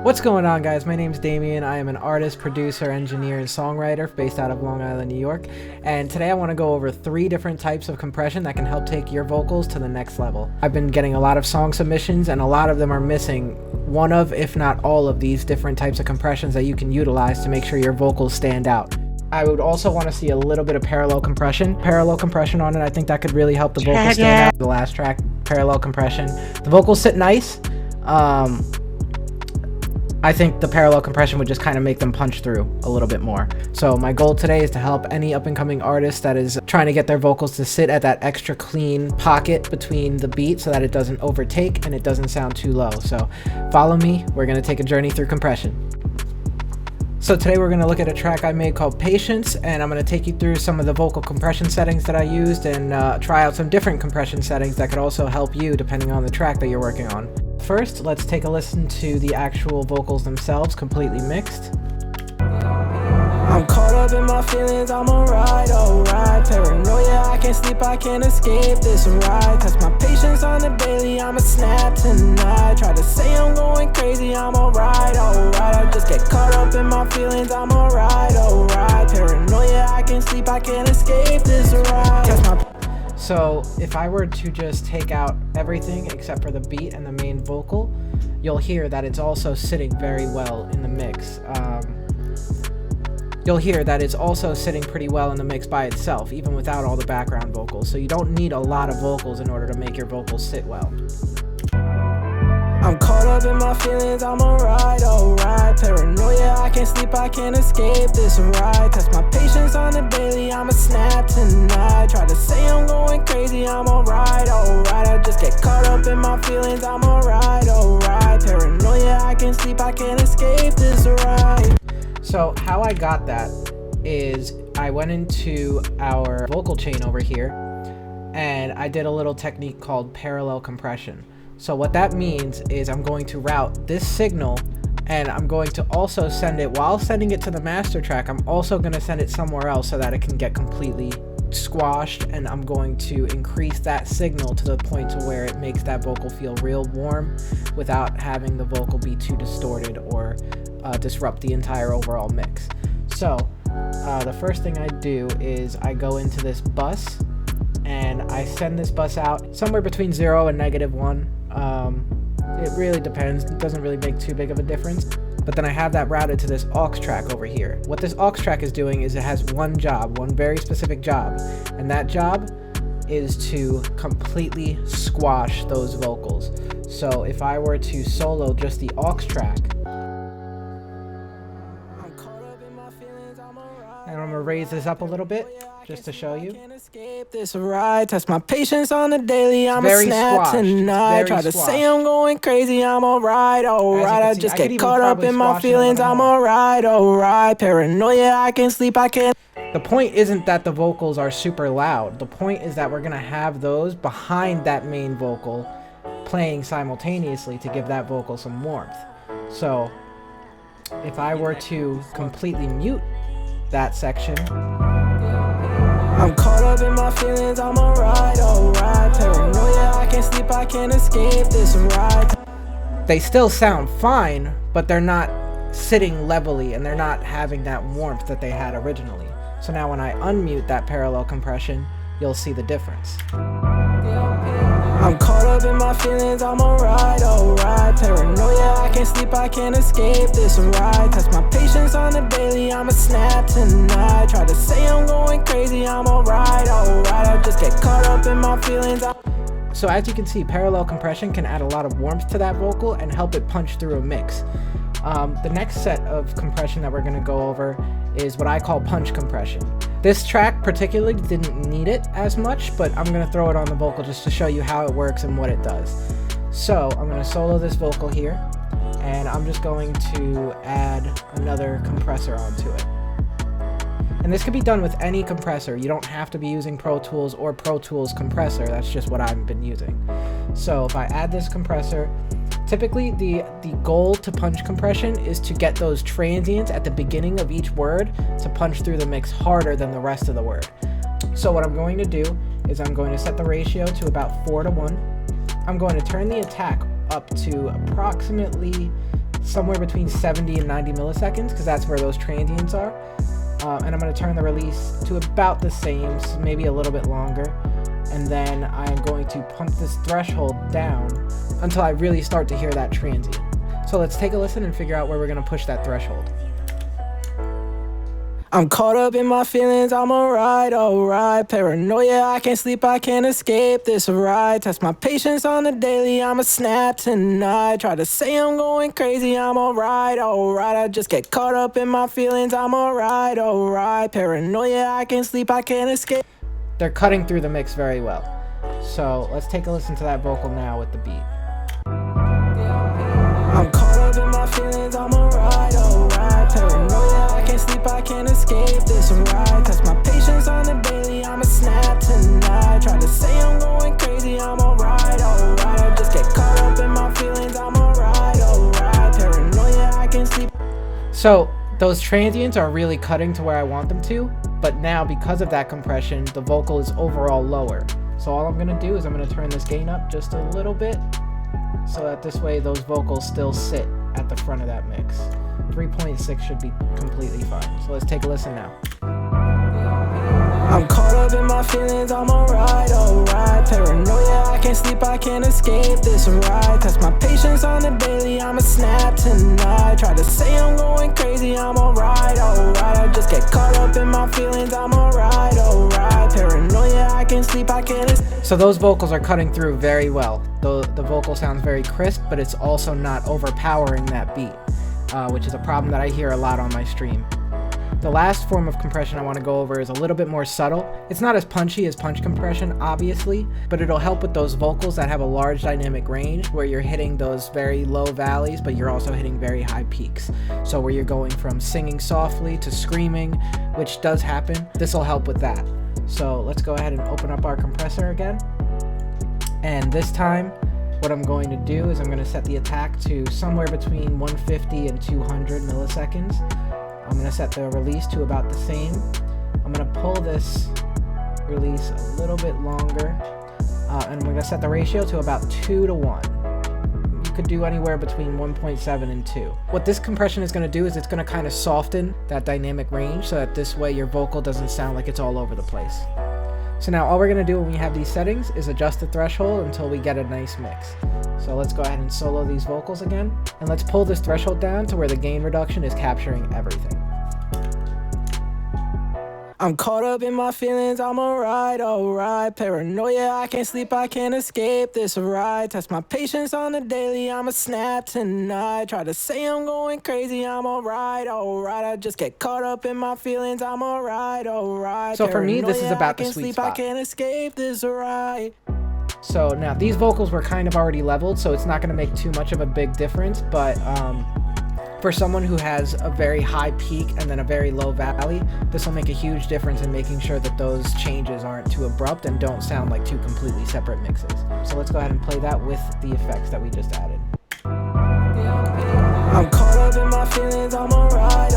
What's going on, guys? My name's Damien. I am an artist, producer, engineer, and songwriter based out of Long Island, New York. And today I want to go over 3 different types of compression that can help take your vocals to the next level. I've been getting a lot of song submissions, and a lot of them are missing one of, if not all of, these different types of compressions that you can utilize to make sure your vocals stand out. I would also want to see a little bit of parallel compression. Parallel compression on it, I think that could really help the vocals stand out. The last track, parallel compression. The vocals sit nice. I think the parallel compression would just kind of make them punch through a little bit more. So my goal today is to help any up-and-coming artist that is trying to get their vocals to sit at that extra clean pocket between the beat so that it doesn't overtake and it doesn't sound too low. So follow me, we're going to take a journey through compression. So today we're going to look at a track I made called Patience, and I'm going to take you through some of the vocal compression settings that I used and try out some different compression settings that could also help you depending on the track that you're working on. First, let's take a listen to the actual vocals themselves, completely mixed. I'm caught up in my feelings, I'm alright. Paranoia, I can't sleep, I can't escape this ride. Test my patience on the daily, I'ma snap tonight. Try to say I'm going crazy, I'm alright. I just get caught up in my feelings, I'm alright. Paranoia, I can't sleep, I can't escape this ride. Test my So if I were to just take out everything except for the beat and the main vocal, you'll hear that it's also sitting very well in the mix. You'll hear that it's also sitting pretty well in the mix by itself, even without all the background vocals. So you don't need a lot of vocals in order to make your vocals sit well. I'm caught up in my feelings, I'm alright. Paranoia, I can't sleep, I can't escape this ride. Test my patience on the daily, I'ma snap tonight. Try to say I'm going crazy, I'm alright. I just get caught up in my feelings, I'm alright. Paranoia, I can't sleep, I can't escape this ride. So how I got that is I went into our vocal chain over here and I did a little technique called parallel compression. So what that means is I'm going to route this signal and I'm going to also send it, while sending it to the master track, I'm also going to send it somewhere else so that it can get completely squashed, and I'm going to increase that signal to the point to where it makes that vocal feel real warm without having the vocal be too distorted or disrupt the entire overall mix. So the first thing I do is I go into this bus and I send this bus out somewhere between 0 and -1. It really depends. It doesn't really make too big of a difference. But then I have that routed to this aux track over here. What this aux track is doing is it has one job, one very specific job, and that job is to completely squash those vocals. So if I were to solo just the aux track, and I'm gonna raise this up a little bit just to show you. This ride, test my patience on the daily, I'm very a snap squashed. tonight. Try to say I'm going crazy, I'm alright. I just get caught up in my feelings, I'm alright. Paranoia, I can't sleep, I can't. The point isn't that the vocals are super loud. The point is that we're gonna have those behind that main vocal playing simultaneously to give that vocal some warmth. So if I were to completely mute that section, I'm caught up in my feelings, I'm alright. Paranoia, I can't sleep, I can't escape this ride. they still sound fine, but they're not sitting levelly and they're not having that warmth that they had originally. So now when I unmute that parallel compression, you'll see the difference. I'm caught up in my feelings, I'm alright. Paranoia, I can't sleep, I can't escape this ride. Test my patience on the daily, I'ma snap tonight. Try to say I'm going crazy, I'm alright. I just get caught up in my feelings. So as you can see, parallel compression can add a lot of warmth to that vocal and help it punch through a mix. The next set of compression that we're going to go over is what I call punch compression. This track particularly didn't need it as much, but I'm going to throw it on the vocal just to show you how it works and what it does. So I'm going to solo this vocal here, and I'm just going to add another compressor onto it. And this can be done with any compressor. You don't have to be using Pro Tools or Pro Tools compressor. That's just what I've been using. So if I add this compressor, typically the goal to punch compression is to get those transients at the beginning of each word to punch through the mix harder than the rest of the word. So what I'm going to do is I'm going to set the ratio to about 4:1. I'm going to turn the attack up to approximately somewhere between 70 and 90 milliseconds, because that's where those transients are. And I'm going to turn the release to about the same, so maybe a little bit longer. And then I am going to pump this threshold down until I really start to hear that transient. So let's take a listen and figure out where we're going to push that threshold. I'm caught up in my feelings, I'm alright. Paranoia, I can't sleep, I can't escape this ride. Test my patience on the daily, I'ma snap tonight. Try to say I'm going crazy, I'm alright. I just get caught up in my feelings, I'm alright. Paranoia, I can't sleep, I can't escape. They're cutting through the mix very well. So let's take a listen to that vocal now with the beat. I'm caught up in my feelings, I'm alright. Paranoia, I can't sleep, I can't escape this ride. Test my patience on the daily, I'ma snap tonight. Try to say I'm going crazy, I'm alright. I just get caught up in my feelings, I'm alright. Paranoia, I can't sleep. So those transients are really cutting to where I want them to, but now because of that compression, the vocal is overall lower. So all I'm gonna do is I'm gonna turn this gain up just a little bit, so that this way those vocals still sit at the front of that mix. 3.6 should be completely fine. So let's take a listen now. I'm caught up in my feelings, I'm alright. Paranoia, I can't sleep, I can't escape this ride. Test my patience on the daily, I'ma snap tonight. Try to say I'm going crazy, I'm alright. I just get caught up in my feelings, I'm alright. Paranoia, I can't sleep, I can't escape. So those vocals are cutting through very well. The vocal sounds very crisp, but it's also not overpowering that beat, which is a problem that I hear a lot on my stream. The last form of compression I want to go over is a little bit more subtle. It's not as punchy as punch compression, obviously, but it'll help with those vocals that have a large dynamic range, where you're hitting those very low valleys, but you're also hitting very high peaks. So where you're going from singing softly to screaming, which does happen, this will help with that. So let's go ahead and open up our compressor again. And this time, what I'm going to do is I'm going to set the attack to somewhere between 150 and 200 milliseconds. I'm going to set the release to about the same. I'm going to pull this release a little bit longer, and we're going to set the ratio to about 2 to 1. You could do anywhere between 1.7 and 2. What this compression is going to do is it's going to kind of soften that dynamic range, so that this way your vocal doesn't sound like it's all over the place. So now all we're going to do when we have these settings is adjust the threshold until we get a nice mix. So let's go ahead and solo these vocals again, and let's pull this threshold down to where the gain reduction is capturing everything. I'm caught up in my feelings, I'm alright. Paranoia, I can't sleep, I can't escape this ride. Test my patience on the daily, I'ma snap tonight. Try to say I'm going crazy, I'm alright. I just get caught up in my feelings, I'm alright. So for me, this is about the sweet sleep, spot. I can't escape this ride. So now these vocals were kind of already leveled, so it's not going to make too much of a big difference, but for someone who has a very high peak and then a very low valley, this will make a huge difference in making sure that those changes aren't too abrupt and don't sound like two completely separate mixes. So let's go ahead and play that with the effects that we just added. I'm caught up in my feelings, I'm alright.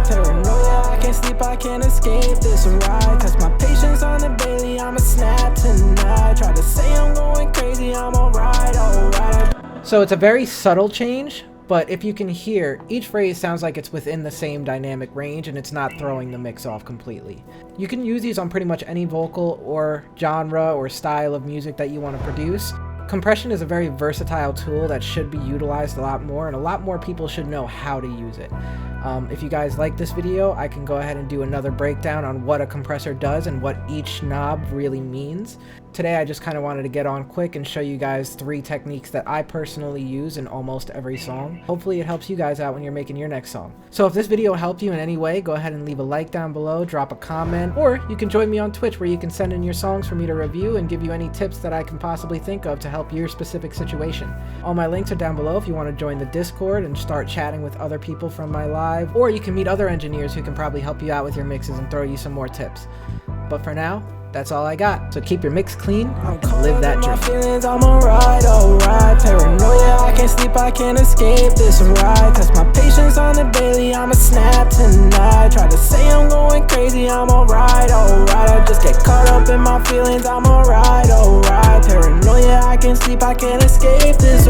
Paranoia, I can't sleep, I can't escape this ride. Test my patience on the daily, I'ma snap tonight. Try to say I'm going crazy, I'm alright. So it's a very subtle change, but if you can hear, each phrase sounds like it's within the same dynamic range and it's not throwing the mix off completely. You can use these on pretty much any vocal or genre or style of music that you want to produce. Compression is a very versatile tool that should be utilized a lot more, and a lot more people should know how to use it. If you guys like this video, I can go ahead and do another breakdown on what a compressor does and what each knob really means. Today I just kind of wanted to get on quick and show you guys 3 techniques that I personally use in almost every song. Hopefully it helps you guys out when you're making your next song. So if this video helped you in any way, go ahead and leave a like down below, drop a comment, or you can join me on Twitch where you can send in your songs for me to review and give you any tips that I can possibly think of to help your specific situation. All my links are down below if you want to join the Discord and start chatting with other people from my live, or you can meet other engineers who can probably help you out with your mixes and throw you some more tips. But for now, that's all I got. So keep your mix clean and live that dream. Feelings, I'm alright. Paranoia, I can't sleep, I can't escape this ride. Test my patience on the daily, I'ma snap tonight. Try to say I'm going crazy, I'm alright. I just get caught up in my feelings, I'm alright. Paranoia, I can't sleep, I can't escape this